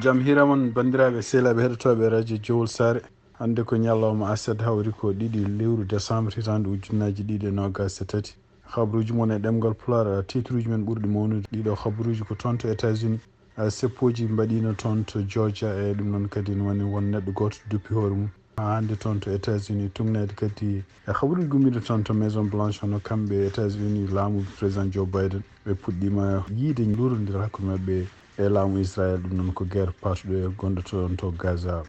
jam hiramon bandiraɓe sehlaɓe heɗotoɓe radio jowol sare hande ko ñallawma aset hawri ko 2 lewru décembre hitande ujunnaji 2023 habruji mon e ɗemgal Pulaar titre uji men ɓurɗi mawnude ɗiɗo habruji ko toon to États-Unis seppoji mbaɗino toon to Georgia e ɗum noon kadi ne woni won neɗɗo goto duppi hoore mum ha hande toon to États-Unis tugnede kadi e habruji gummiɗo toon to Maison Blanche hono kamɓe États-Unis laamu président Joe Biden ɓe puɗɗima yiide lurodira hakkude mabɓe e laamu Israël ɗum noon ko guerre patuɗo e gonɗo toon to Gaza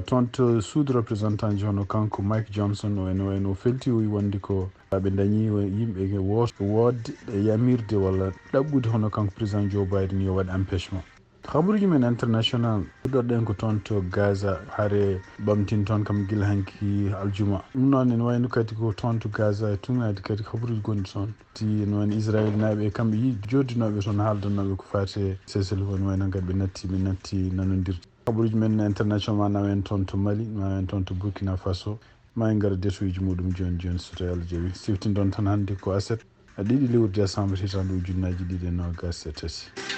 toon to sud représentant ji hono kanko Mike Johnson o ene wayno felti o wi wonde ko ɓe dañi yimɓe wodde e yamirde walla ɗaɓɓude hono kanko président Joe Biden yo waɗi empêchement habaruji men international ɗuɗɗoɗen ko toon to Gaza haare ɓamtin toon kam guila hanki aljuma ɗum noon ene wayno kadi ko toon to Gaza e tugnade kadi habaruji gonɗi toon ti ene wayno Israël naaɓe kamɓe yi joddinoɓe toon haaldanoɓe ko fate sesel ene wayno kadi ɓe natti nanodirde habaruji men international ma nawen toon to Mali nawen toon to Burkina Faso ma en gara détuji muɗum joni joni so tawi Allah jaaɓi siftindon tan hannde ko aset 2 lewru décembre hitande ujunnaji 2023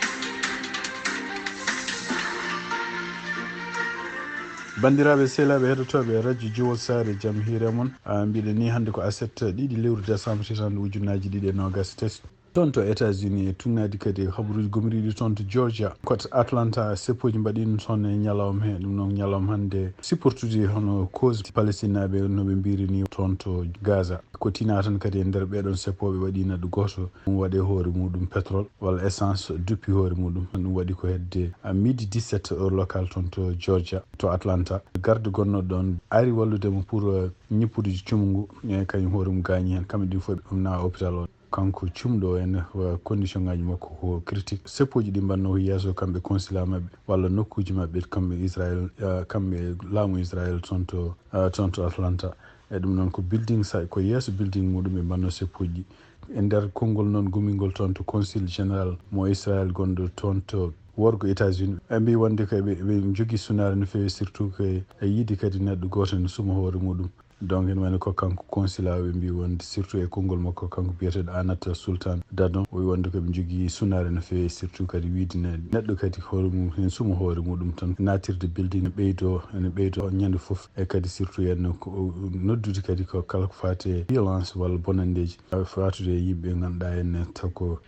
bandiraɓe sehlaɓe heɗotoɓe radio jowol sare jaam hiire moon mbiɗen ni hannde ko aset 2 lewru décembre hitande ujunnaji 2023 toon to États-Unis e tugnadi kadi habaruji gomriɗi toon to Georgia koto Atlanta seppoji mbaɗino toon e ñalawma he ɗum noon ñalawma hannde supportude hono cause Palestine naɓe noɓe mbirini toon to Gaza ko tina tan kadi e nder ɓeɗon seppoɓe waɗi neɗɗo goto ɗum waɗe hoore muɗum pétrole walla essence duppi hoore muɗum ɗum waɗi ko hedde midi 17 heure local toon to Georgia to Atlanta garde gonnoɗo ɗon ari walludemo pour ñippude cumungu e kañum hoore mum gañi hen kamɓe ɗi fof ɗum nawa hôpital o kanko cumɗo en condition ngaji makko ko critique seppoji ɗi mbanno yesso kamɓe consulat mabɓe walla nokkuji mabɓe kamɓe Israël kamɓe laamu Israël toon to Atlanta e ɗum noon ko building ko yesso building muɗum ɓe mbanno seppoji e nder konngol noon gomingol toon to consul général mo Israël gonɗo toon to worgo États-Unis ɓe mbi wonde ko ɓe jogui sunare no fewi surtout ko e yiide kadi neɗɗo goto ne suma hoore muɗum donc ene wayno ko kanko consulat ɓe mbi wonde surtout e konngol makko kanko biyeteɗo Anata Sultan Dadon o wi wonde koɓe jogui sunare no fewi surtout kadi wiidene neɗɗo kadi hoore mum hen suma hoore muɗum tan natirde building ene ɓeydo ñande foof e kadi surtout henno noddude kadi ko kala ko fate violence walla bonandeji fatude e yimɓe ganduɗa henne taw ko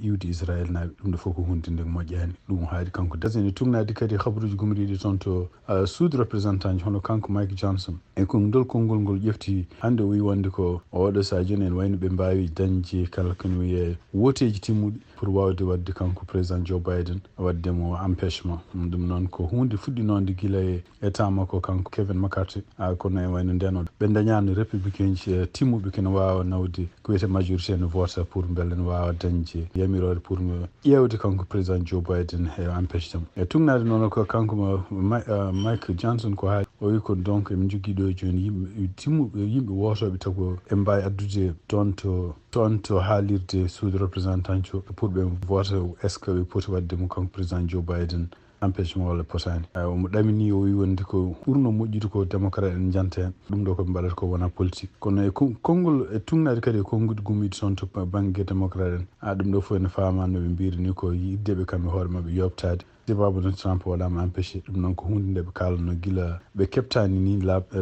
iwde Israël naaɓe ɗum ɗo fof ko hunde nde moƴƴani ɗum haali kanko dasene tugnadi kadi habaruji gomriɗi toon to sud représentant ji hono kanko Mike Johnson e ko ndol konngol ngol ƴefti hannde o wi wonde ko oɗo sa joni en wayno ɓe mbawi dañde kala kono wiye woteji timmuɗi pour wawde wadde kanko président Joe Biden waddemo empêchement ɗum noon ko hunde fuɗɗinode guila e temps makko kanko Kevin McCarthy kono e wayno ndeno ɓe dañano républicain ji timmuɓe kene wawa nawde ko wiyete majorité ne vota pour beele ne wawa dañde yamirode pour ƴewde kanko président Joe Biden e empêche dem e tugnade noon ko kanko Mike Johnson ko haali o wi ko donc eɓe jogui ɗo joni yimɓe wotoɓe taw e mbawi addude toon to haalirde sud représentant jo pour ɓe vota est ce que ɓe poti wadde mo kanko président Joe Biden empêchement walla potani omo ɗamini o wi wonde ko ɓurno moƴƴude ko démocrate en janta hen ɗum ɗo koɓe mbaɗata ko wona politique kono e konngol e tugnade kadi e konngude gummiɗe toon to banggue démocrate en ɗum ɗo fof ene fama noɓe mbirini ko yiddeɓe kamɓe hoore mabɓe yobtade sababu noon Trump waɗama empêché ɗum noon ko hunde nde ɓe kalano guila ɓe keɓtani ni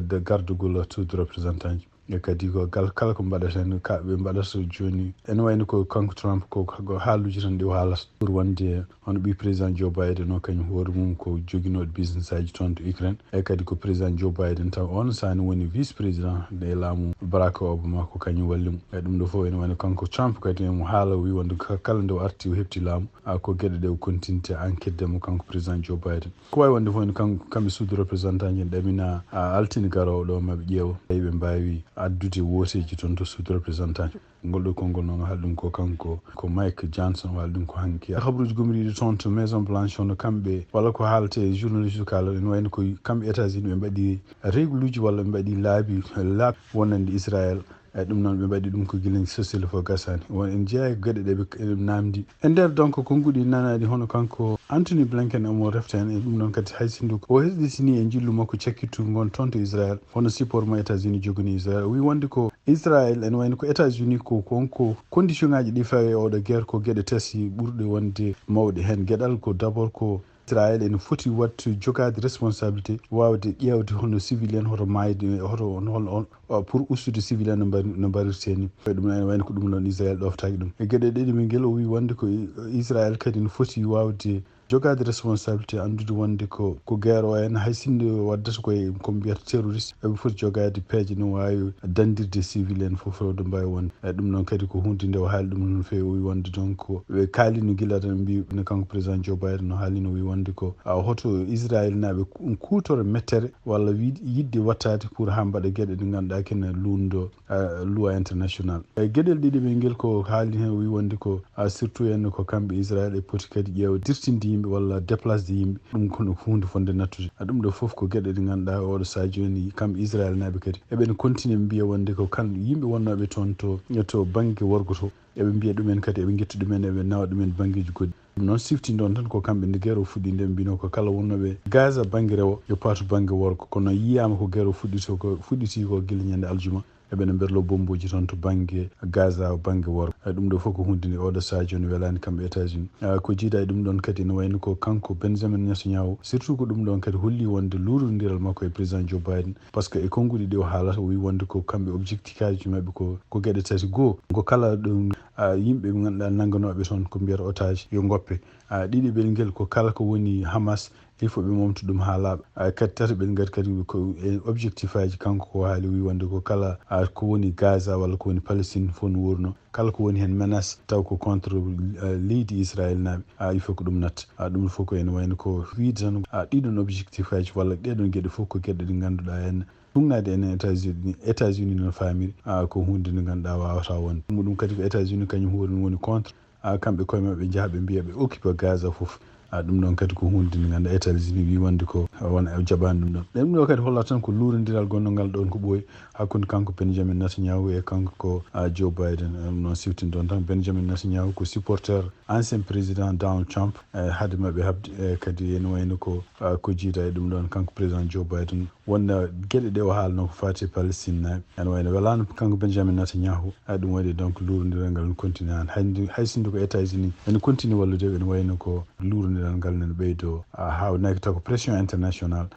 de gardugol sud représentant ji e kadi ko kala ko mbaɗata hen ɓe mbaɗata joni ene wayno ko kanko Trump ko haaluji tan ɗi o haalata pour wonde hono ɓi président Joe Biden o kañum hoore mum ko joguinoɗo business aji toon to Ukraine e kadi ko président Joe Biden taw on sani woni vice président e laamu Barack Obama ko kañum walli mum e ɗum ɗo fof ene wayno kanko Trump kadi emo haala wi wonde kala nde o arti o heɓti laamu ko gueɗe ɗe o continte enquête mo kanko président Joe Biden ko wawi wonde fof ene kamɓe sud représentant ji en ɗamina altine garowo ɗo maɓe ƴeewa tawi ɓe mbawi addude woteji toon to sud représentant ngol ɗo konngol noon haali ɗum ko kanko ko Mike Johnson waali ɗum ko hanki habruji gomriɗi toon to Maison Blanche hono kamɓe walla ko haalte journaliste kala ene wayno ko kamɓe États-Unis ɓe mbaɗi règle uji walla ɓe mbaɗi laabi wonande Israël e ɗum noon ɓe mbaɗi ɗum ko guilen social fof gasani won en jeeya gueɗe ɗe ɓe namdi e nder donc konguɗi nanadi hono kanko Anthony Blinken omo refta hen e ɗum noon kadi hay sindu o hesɗitini e jillu makko cakkittu gon toon to Israël hono support mo États-Unis jogani Israël o wi wonde ko Israël ene wayno ko États-Unis ko konko condition ngaji ɗi fawi oɗo guerre ko gueɗe tati ɓurɗe wonde mawɗe hen gueɗal ko d' abord ko Israel en foti wattu jogade responsabilité wawde ƴewde hono civilian hoto mayde hoto pour ustude civilian no mbarirteni ɗum ene wayno ko ɗum noon Israel ɗoftaki ɗum e gueɗe ɗiɗi min guel o wi wonde ko Israel kadi ne foti wawde jogade responsabilité andude wonde ko guerre o en hay sinde waddata koye ko mbiyata terroriste eɓe foti jogade peeje no wawi dandirde civil en foof ɗo mbawi wonde ɗum noon kadi ko hunde nde o haali ɗum no fewi o wi wonde donc ɓe kaalino guila tan mbi ne kanko président Joe Biden no haalino wi wonde ko hoto Israel naɓe kutoro mettere walla yidde wattade pour ha mbaɗa gueɗe ɗe ganduɗa kene lundo loi international gueɗel ɗiɗi ɓe guel ko haali hen o wi wonde ko surtout en ko kamɓe Israel e poti kadi ƴeewa dirtinde yimɓe walla déplace de yimɓe ɗum kono hunde fonde nattude ɗum ɗo foof ko gueɗe ɗe ganduɗa oɗo sa joni kamɓe Israel naɓe kadi eɓen continue mbiya wonde ko kan yimɓe wonnoɓe toon to banggue worgo to eɓe mbiya ɗumen kadi eɓe guetta ɗumen eɓe nawa ɗumen banggueji goɗɗi ɗum noon sifti ɗon tan ko kamɓe nde guerre o fuɗɗi nde mbino ko kala wonnoɓe Gaza banggue rewo yo paatu banggue worgo kono yiyama ko guerre o fuɗɗiti ko guila ñande aljuma eɓene berlo bomboji toon to banggue Gaza banggue worgo ɗum ɗo fof ko hunde nde oɗo saha joni welani kamɓe États-Unis ko jiiɗa e ɗum ɗon kadi ne wayno ko kanko Benjamin Netanyahu surtout ko ɗum ɗon kadi holli wonde lurodiral makko e président Joe Biden par ce que e konguɗi ɗi o haalata o wi wonde ko kamɓe objectif kaji mabɓe ko gueɗe tati goho ko kala ɗum yimɓe ɓe ganduɗa nangganoɓe toon ko mbiyata otage yo goppe ɗiɗi ɓel guel ko kala ko woni Hamas il faut ɓe momta ɗum ha laaɓa kadi tati ɓen gadi kadi ko objectif aji kanko ko haali wi wonde ko kala ko woni Gaza walla ko woni Palestine fof no wurno kala ko woni hen menace taw ko contre leydi Israel naɓe il faut ko ɗum natta ɗum fof ko ene wayno ko wiide tan ɗiɗon objectif aji walla ɗeɗon gueɗe fof ko gueɗe ɗe ganduɗa henna ɗumnade ene États-Unis no famiri ko hunde nde ganduɗa wawata wonde ɗum kadi ko États-Unis kañum woni contre kamɓe koye mabɓe jaaha ɓe mbiya ɓe occupe Gaza foof ɗum ɗon kadi ko hunde nde ganduɗa États-Unis wi wonde ko wona jaɓani ɗum ɗon ɗum ɗo kadi hollata tan ko lurodiral gonnogal ɗon ko ɓooyi hakkude kanko Benjamin Netanyahu e kanko ko Joe Biden ɗum noon siftini ɗon tan Benjamin Netanyahu ko supporteur ancien président Donald Trump haade mabɓe habde kadi ene wayno ko jiida e ɗum ɗon kanko président Joe Biden wonna gueɗe ɗe o haalno ko fati Palestine naɓe ene wayno welano kanko Benjamin Netanyahu ɗum waɗi donc lurodiral ngal ne continue an hay sinde ko États-Unis ene continue wallude ene wayno ko lurodiral ngal nene ɓeydo hawnaki taw ko pression international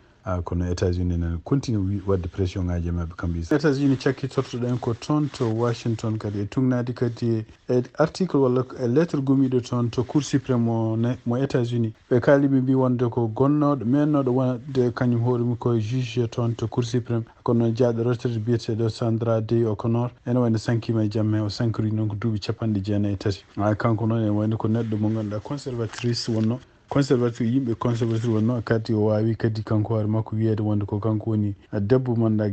kono États-Unis nene continue wadde pression ngaji mabɓe kamɓe États-Unis cakkittortoɗen ko toon to Washington kadi e tugnadi kadi e article walla e lettre gomiɗo toon to Cour suprême mo États-Unis ɓe kaaliɓe mbi wonde ko gonnoɗo mennoɗo wonde kañum hooremi koye juge toon to Cour suprême kono jaaɗo retraite biyeteɗo Sandra Day O'Connor ene wayno sankima e jamme o sankori noon ko duuɓi 94 kanko noon ene wayno ko neɗɗo mo ganduɗa conservatrice wonno yimɓe conservatrice wonno kadi o wawi kadi kanko hoore makko wiyede wonde ko kanko woni debbo manɗa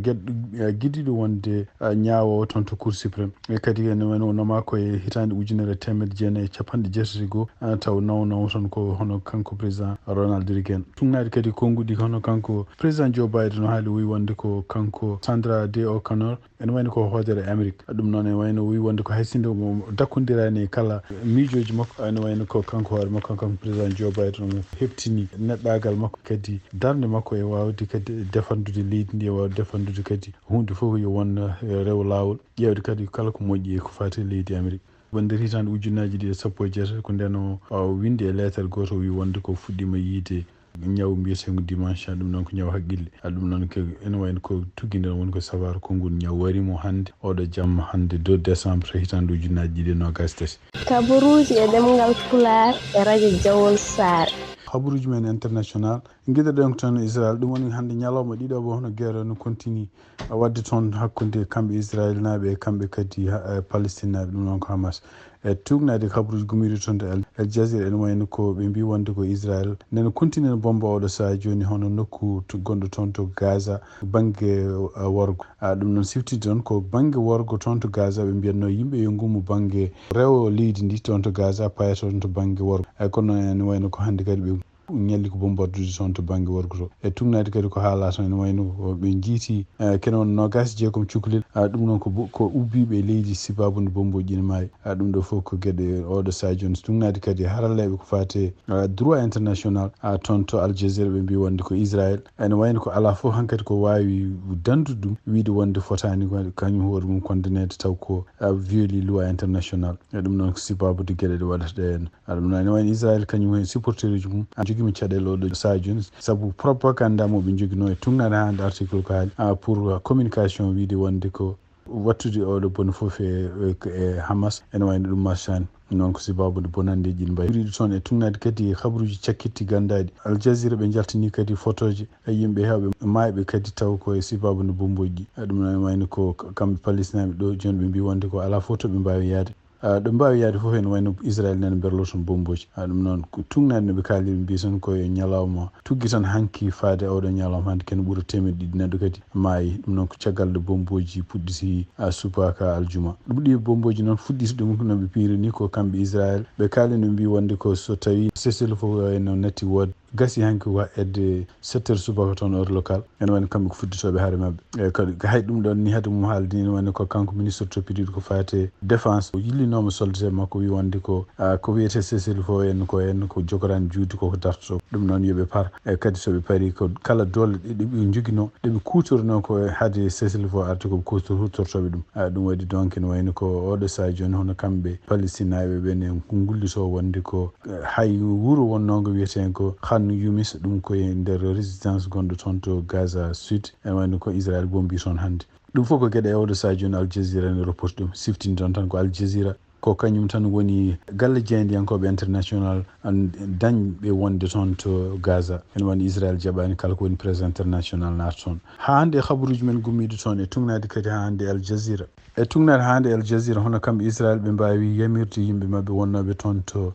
guidiɗo wonde ñawowo toon to Cour suprême e kadi ene wayno o nooma koye hitande 1990 taw nawnowo toon ko hono kanko président Ronald Reagan tugnade kadi konguɗi hono kanko président Joe Biden o haali wi wonde ko kanko Sandra Day O'Connor ene wayno ko hoodere Amérique ɗum noon ene wayno wi wonde ko haysinde mo dakkodirani kala miijoji makko ene wayno ko kanko hoore makko kanko président Joe Biden o heɓtini neɗɗagal makko kadi darde makko e wawde kadi defandude leydi ndi e wawde defandude kadi hunde fof yo won rew lawol ƴewde kadi kala ko moƴƴi e ko fati leydi Amérique won nder hitande 2017 ko nden o windi e lettere goto wi wonde ko fuɗɗima yiide ñaw mbiyetego dimension ɗum noon ko ñaw haqqille ɗum noon ko ene wayno ko tugguiɗen woni ko sabaru konngol ñaw warimo hannde oɗo jamma hannde 2 décembre hitande 2023 kabaruji e ɗemgal Pulaar e radio Jawol Sare habaruji men international guiɗoɗen ko toon Israel ɗum woni hannde ñalawma ɗiɗo hono guerre no continue wadde toon hakkude kamɓe Israel naɓe e kamɓe kadi Palestine naɓe ɗum noon ko Hamas e tugnade habaruji gumiɗo toon to El Jazeera ene wayno ko ɓe mbi wonde ko Israel nene continue no bomba oɗo saha joni hono nokku gonɗo toon to Gaza banggue worgo ɗum noon siftide on ko banggue worgo toon to Gaza ɓe mbiyatno yimɓe yo gummu banggue rewo leydi ndi toon to Gaza paya toon to banggue worgo kono ene wayno ko hannde kadi ɓe ñalli ko bombardude toon to banggue worgo to e tugnade kadi ko haala toon ene wayno ɓe jiiti kene won 26 cukalel ɗum noon ko ubbiɓe leydi sibabude bomboji ine maayi ɗum ɗo fof ko gueɗe oɗo saha joni tugnade kadi haralleɓe ko fate droit international toon to Al Jazeera ɓe mbi wonde ko Israel ene wayno ko ala fof hankkadi ko wawi dandude ɗum wiide wonde fotani kañum hoore mum condamnede taw ko violi loi international e ɗum noon ko sibabude gueɗe ɗe waɗata ɗe henna ɗum noon ene wayno Israel kañum hen supporteur uji mum jogui jogimi caɗele oɗo saha joni saabu propaganda mo ɓe jogino e tugnade hande article ko haali pour communication wiide wonde ko wattude oɗo bone foof e Hamas ene wayno ɗum marchani noon ko sababude bonandeji ɗi mbayi ɓuriɗo toon e tugnade kadi habaruji cakkitti gandaɗi Al Jazeera ɓe jaltini kadi photoji e yimɓe hewɓe mayɓe kadi taw ko e sababude bomboji ɗi ɗum ne wayno ko kamɓe palestinaɓe ɗo joni ɓe mbi wonde ko ala photo ɓe mbawi yaade ɗo mbawi yaade fof ene wayno Israel nene berlo toon bomboji ɗum noon ko tugnade no ɓe kaali ɓe mbi tan koye ñalawma tugui tan hanki faade oɗo ñalawma hande kene ɓuura temedde ɗiɗi neɗɗo kadi maayi ɗum noon ko caggal nde bomboji puɗɗiti subaka aljuma ɗum ɗi bomboji noon fuɗɗiti ɗum noɓe piiri ni ko kamɓe Israel ɓe kaali no mbi wonde ko so tawi cessez-le-feu fof eno natti woode gasi hanki ko edde 7 heures subaka toon heure local ene wayno kamɓe ko fudditoɓe haare mabɓe eyyi kadi hay ɗum ɗon ni haade mum haaldi ene wayno ko kanko ministre toppitiɗo ko fate défense o yillinoma soldate makko wi wonde ko wiyete cessez-le-feu en ko jogorani juutde koko dartoto ɗum noon yooɓe par eyyi kadi soɓe paari ko kala doole ɗeɓe joguino ɗeɓe kutorno ko haade cessez-le-feu arde koɓe hutortoɓe ɗum ɗum waɗi donc ene wayno ko oɗo saha joni hono kamɓe palestinaɓe ɓene ko gullito wonde ko hay wuuro wonnogo wiyeten ko Yumis ɗum koye nder résidence gonɗo toon to Gaza Sud ene wayno ko Israel bombi toon hannde ɗum fof ko gueɗe e oɗo saha joni Al Jazeera ne reporte ɗum siftini ɗon tan ko Al Jazeera ko kañum tan woni galle jeyndiyankoɓe international dañɓe wonde toon to Gaza ene woni Israel jaɓani kala ko woni presse international naata toon ha hande habaruji men gummiɗo toon e tugnade kadi ha hande Al Jazeera e tugnade ha hande Al Jazeera hono kamɓe Israel ɓe mbawi yamirde yimɓe mabɓe wonnoɓe toon to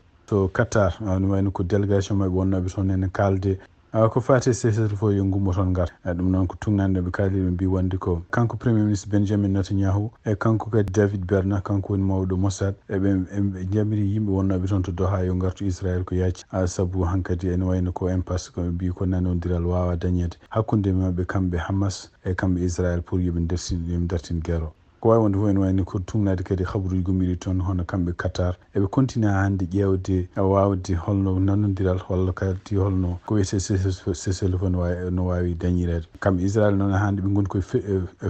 Qatar ne wayno ko délégation mabɓe wonnoɓe toon ene kalde ko fate cessez-le-feu yo gummo toon gar ɗum noon ko tugnande ɓe kaali ɓe mbi wonde ko kanko premier ministre Benjamin Netanyahu e kanko kadi David Berna kanko woni mawɗo Mossad eɓe jamiri yimɓe wonnoɓe toon to Doha yo gartu Israel ko yacci saabu hankkadi ene wayno ko impasse koɓe mbi ko nanodiral wawa dañede hakkude mabɓe kamɓe Hamas e kamɓe Israel pour yoɓe dartin guerre o ko wawi wonde fof ene wayno ko tugnade kadi habaruji gummiɗi toon hono kamɓe Qatar eɓe continue hande ƴewde wawde holno nanodiral walla kadi holno ko wiyete cessez-le-feu no wawi dañirede kamɓe Israel noon hande ɓe goni koye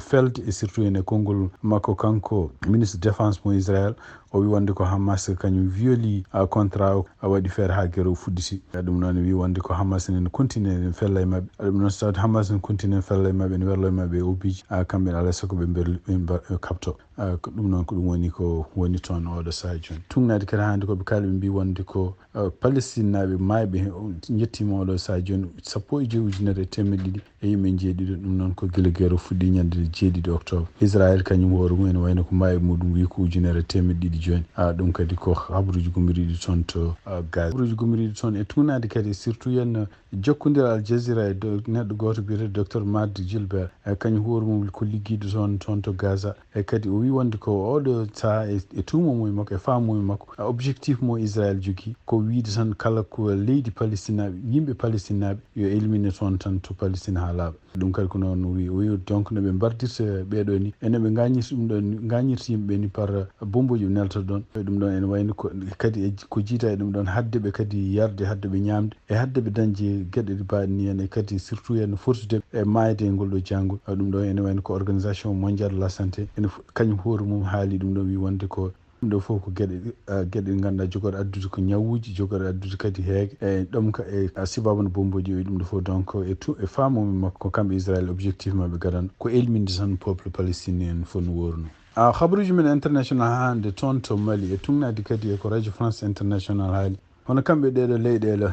felde e surtout ene konngol makko kanko ministre défense mo Israel o wi wonde ko Hamas kañum violi contrat o waɗi feere ha guerre o fuɗɗiti ɗum noon wi wonde ko Hamas ne continue ne fella e mabɓe ɗum noon so Hamas ne continue fella e mabɓe ne werlo e mabɓe obiji kamɓe alay saago ɓe kapto ko ɗum noon ko ɗum woni ko woni toon oɗo saha joni tugnade kadi hande koɓe kaali ɓe mbi wonde ko Palestine naɓe mayɓe jettima oɗo saha joni 15,100 e yimɓe jeeɗiɗo ɗum noon ko guila guerre o fuɗɗi ñande 7 octobre Israel kañum hoore mum ene wayno ko mayɓe muɗum wi ko 1,100 joni ɗum kadi ko habaruji gummiriɗi toon to Gaza habaruji gummiriɗi toon e tugnade kadi surtout yen jokkodira Al Jazeera e neɗɗo goto biyete docteur Mad Gilbert kañum hoore mum ko ligguiɗo toon to Gaza e kadi o wi wonde ko oɗo saha e tumamume makko e famume makko objectif mo Israel jogui ko wiide tan kala ko leydi Palestine naɓe yimɓe Palestine naɓe yo élimine toon tan to Palestine ha laaɓa ɗum kadi ko noon o wi donc noɓe mbardirta ɓeɗo ni enoɓe gañirta ɗum ɗon gañirta yimɓeɓe ni par bomboji ɓe nelta ɗon ɗum ɗon ene wayno kadi ko jiita e ɗum ɗon haddeɓe kadi yarde haddeɓe ñamde e haddeɓe dañde gueɗe ɗe mbaɗi ni hen e kadi surtout hen fortude e mayde e ngol ɗo janggo ɗum ɗon ene wayno ko organisation mondial de la santé ene kañum hoore mum haali ɗum ɗon wi wonde ko ɗum ɗo fof ko gueɗe ɗe ganduɗa jogoɗe addude ko ñawuji jogoɗe addude kadi heege e ɗum e sababu no bomboji o wi ɗum ɗo fof donc e famume makko ko kamɓe Israel objectif mabɓe gadan ko elminde tan peuple palestinien fof no worno habaruji men international hande toon to Mali e tugnadi kadi e ko radio France international haali hono kamɓe ɗeɗo leyɗele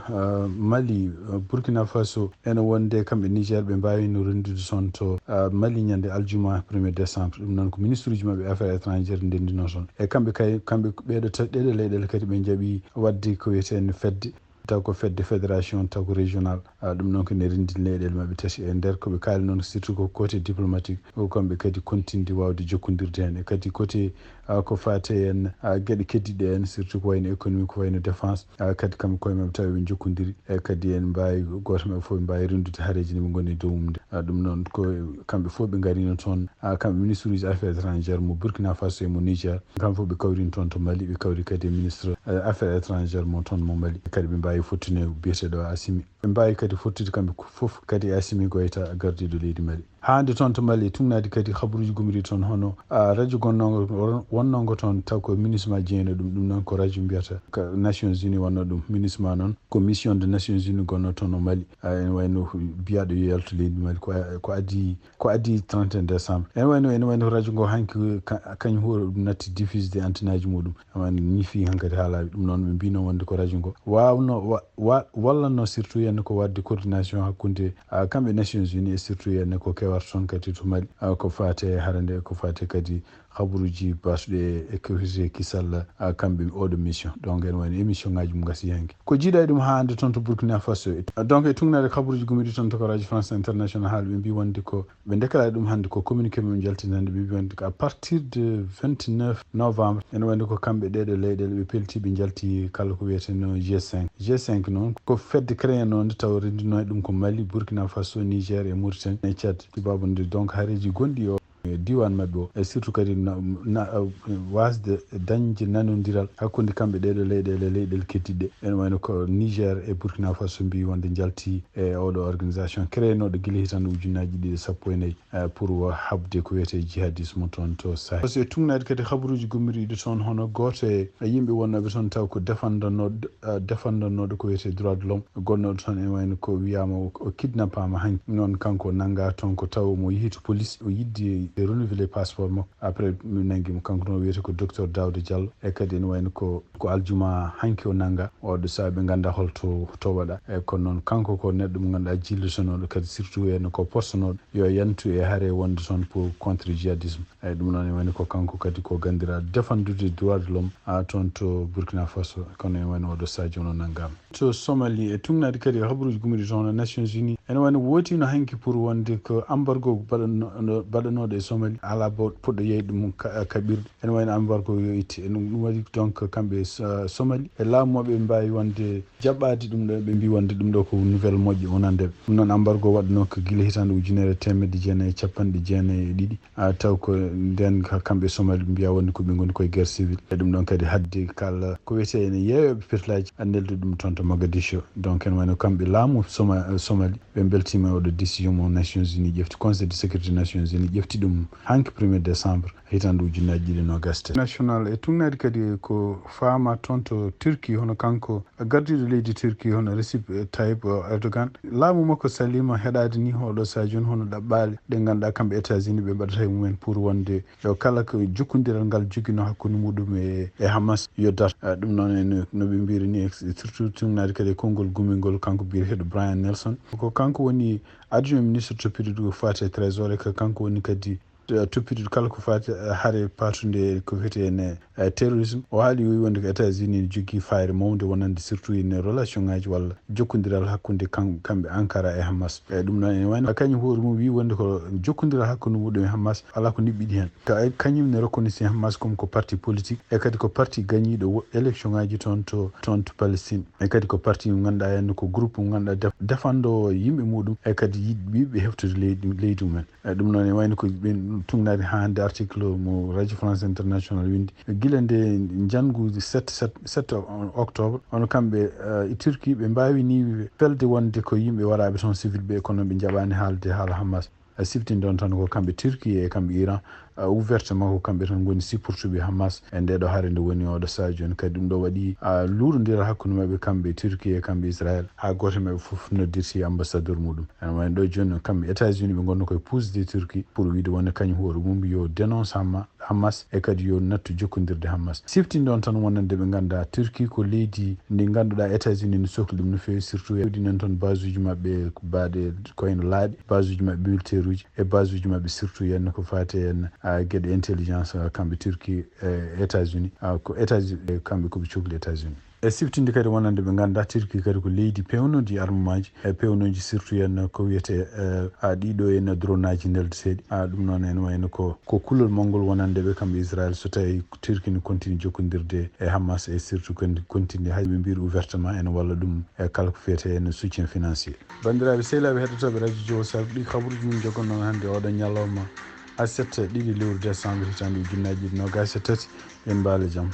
Mali Burkina Faso ene wonde kamɓe Niger ɓe mbawino rendude toon to Mali ñande aljuma 1er décembre ɗum noon ko ministre uji mabɓe affaires étrangére ndendino toon e kamɓe ɗeɗo leyɗele kadi ɓe jaaɓi wadde ko wiyeteno fedde taw ko fedde fédération taw ko régional ɗum noon ko ne rendi leyɗele mabɓe tati e nder koɓe kaali noon surtout ko côté diplomatique o kamɓe kadi continde wawde jokkodirde hen e kadi côté ko fate en gueɗe keddiɗe en surtout ko wayno économie ko wayno défense kadi kamɓe koye mabɓe tawi ɓe jokkodiri e kadi en mbawi goto mabɓe foof ɓe mbawi rendude haareji neɓe goni e dow mum nde ɗum noon ko kamɓe foof ɓe garino toon kamɓe ministre uji affaires étrangére mo Burkina Faso e mo Niger kamɓe foof ɓe kawrini toon to Mali ɓe kawri kadi ministre affaires étrangére mo toon mo Mali kadi ɓe mbawi fottune biyeteɗo Assimi ɓe mbawi kadi fottude kamɓe foof kadi Assimi Goïta gardiɗo leydi Mali haande toon to Mali tungnaade kadi habaruuji gomiri toon hono radio gonnongo wonnongo toon taw ko ministre ma jeeyno ɗum noon ko radio mbiyata Nations Unies wonno ɗum ministre ma noon ko mission de Nations Unies gonno toon no Mali ene wayno biyaɗo yo yalto leydi Mali ko adi 31 décembre ene wayno radio ngo hanki kañum huuro ɗum natti diffusde antenne aji muɗum wayno ñifi hankadi haalaɓe ɗum noon ɓe mbino wonde ko radio ngo wallanno surtout henne ko wadde coordination hakkude kamɓe Nations Unies et surtout henne ko kewata toon kadi to Mali ko fate harande ko fate kadi habaruji basuɗe e kewtite kisal kamɓe oɗo mission donc ene wayno émission ngaji mum gasi hanki ko jiiɗa ɗum ha hande toon to Burkina Faso donc e tugnade habaruji gomiri toon to ko radio France international haala ɓe mbi wonde ko ɓe dekkala ɗum hande ko communiqué mum jaltinande ɓe mbi wonde ko à partir de 29 novembre ene wayno ko kamɓe ɗeɗo leyɗele ɓe pelti ɓe jalti kala ko wiyeteno G5 noon ko fedde créé noon taw rendino ɗum ko Mali, Burkina Faso, Niger et Mauritanie et Tchad tibabonde donc haareji gonɗi o diwan mabɓe o e surtout kadi wasde dañde nanodiral hakkude kamɓe ɗeɗo leyɗele keddiɗe ene wayno ko Niger et Burkina Faso mbi wonde jalti e oɗo organisation créenoɗo guila hitande ujunnaji ɗiɗi sappo e nayyi pour habde ko wiyete jihadisme toon to Sahel so tugnade kadi habaruji gommiriɗo toon hono goto e yimɓe wonnoɓe toon taw ko défendanoɗo ko wiyete droit de l'homme gonnoɗo toon ene wayno ko wiyama o kidnappama hanki noon kanko nanga toon ko taw mo yeehi to police o yiddi renouveler passeport makko après mi nanguimo kanko noon wiyete ko docteur Daouda Diallo e kadi ene wayno ko aljuma hanki o nanga oɗo saaha ɓe ganda holto waɗa e kono noon kanko ko neɗɗo mo ganduɗa jillotonoɗo kadi surtout henne ko postonoɗo yo yantu e haare wonde toon pour contre djihadisme eyyi ɗum noon ene wayno ko kanko kadi ko gandiraɗo défendude droit de l'homme toon to Burkina Faso kono ene wayno oɗo saaha joni o naggama to Somalie e tugnade kadi habaruji gomiri toon Nations Unies ene wayno wotino hanki pour wonde ko embargo baɗanoɗo e Somalie ala poɗɗo yeyde mum kaɓirɗe ene wayno embargo yo itte ɗum waɗi donc kamɓe Somalie e laamuɓe mbawi wonde jaɓɓade ɗum ɗo ɓe mbi wonde ɗum ɗo ko nouvelle moƴƴe wonandeɓe ɗum noon embargo waɗano ko guila hitande 1992 taw ko nden kamɓe Somalie ɓe mbiya wonde ko ɓe goni koye guerre civile e ɗum ɗon kadi hadde kala ko wiyete ene yeeyoɓe pirlaji annelde ɗum toon to Mogadiscio donc ene wayno kamɓe laamu Somalie ɓe beltima oɗo décision mo Nations Unies ƴefti conseil de sécurité Nations Unies ƴefti ɗum hanki 1er décembre hitande ujunnaji ɗiɗi nogas national e tugnade kadi ko fama toon to Turquie hono kanko gardiɗo leydi Turquie hono Recep Tayyip Erdogan laamu makko salima heɗade ni oɗo sa joni hono ɗaɓɓale ɗe ganduɗa kamɓe États-Unis ɓe mbaɗata e mumen pour wonde yo kala ko jokkodiral ngal joguino hakkude muɗum e Hamas yoddat ɗum noon no ɓe mbiri ni surtout tugnade kadi konngol gumingol kanko biyeteɗo Brian Nelson ko kanko woni adjoint ministre toppitiɗo ko fati e trésor e ko kanko woni kadi toppitiɗo kala ko fati haare patude ko wiyete ene terrorisme o haali wi wonde ko États-Unis ne jogui fayre mawde wonande surtout ene relation ngaji walla jokkodiral hakkude kamɓe Ankara e Hamas eyyi ɗum noon ene wayno kañum hoore mum wi wonde ko jokkodiral hakkude muɗum e Hamas ala ko niɓɓiɗi hen kañum ne reconnaissance Hamas comme ko parti politique e kadi ko parti gagniɗo élection ngaji toon to Palestine e kadi ko parti mo ganduɗa henna ko groupe mo ganduɗa défendo yimɓe muɗum e kadi yiɗɓe heftude leydi mumen eyyi ɗum noon ene wayno ko tugnade hande article mo radio France international windi guila nde janngu 7 octobre ono kamɓe Turquie ɓe mbawi ni felde wonde ko yimɓe waɗaɓe toon civil ɓe kono ɓe jaɓani haalde haala Hamas siftinde on tan ko kamɓe Turquie e kamɓe Iran ouvertement ko kamɓe tan goni supportuɓe Hamas e ndeɗo haare nde woni oɗo saha joni kadi ɗum ɗo waɗi luurodira hakkude mabɓe kamɓe Turquie e kamɓe Israël ha goto mabɓe foof noddirti ambassadeur muɗum ene wayno ɗo joni kamɓe États-Unis ɓe gonno koye pusde Turquie pour wiide wonde kañum hoore mum yo dénonce Hamas e kadi yo nattu jokkodirde Hamas siftinde on tan wonande ɓe ganda Turquie ko leydi ndi ganduɗa États-Unis ne sohli ɗum no fewi surtout hewdi nan toon base uji mabɓe baɗe koyno laaɗi base uji mabɓe militaire uji e base uji mabɓe surtout henna ko fate hen gueɗe intelligence kamɓe Turquie e États-Unis ko États-Unis kamɓe koɓe cohli États-Unis e siftinde kadi wonande ɓe ganda Turquie kadi ko leydi pewnoji armement ji e pewnoji surtout henna ko wiyete ɗiɗo henna drone aji neldeteɗi ɗum noon ene wayno ko kullol mongol wonande ɓe kamɓe Israël so tawi Turquie ne continue jokkodirde e Hamas e surtout continue hayɓe mbiri ouvertement ene walla ɗum e kala ko fiyete henna soutien financier bandiraɓe sehilaɓe heɗotoɓe radio Diowo Sal ɗi kabaruji min jogonnon hannde oɗo ñalawma a 7 ɗiɗi lewru décembre hitande ujunnaji ɗiɗi nogas e tati en mbaale jaam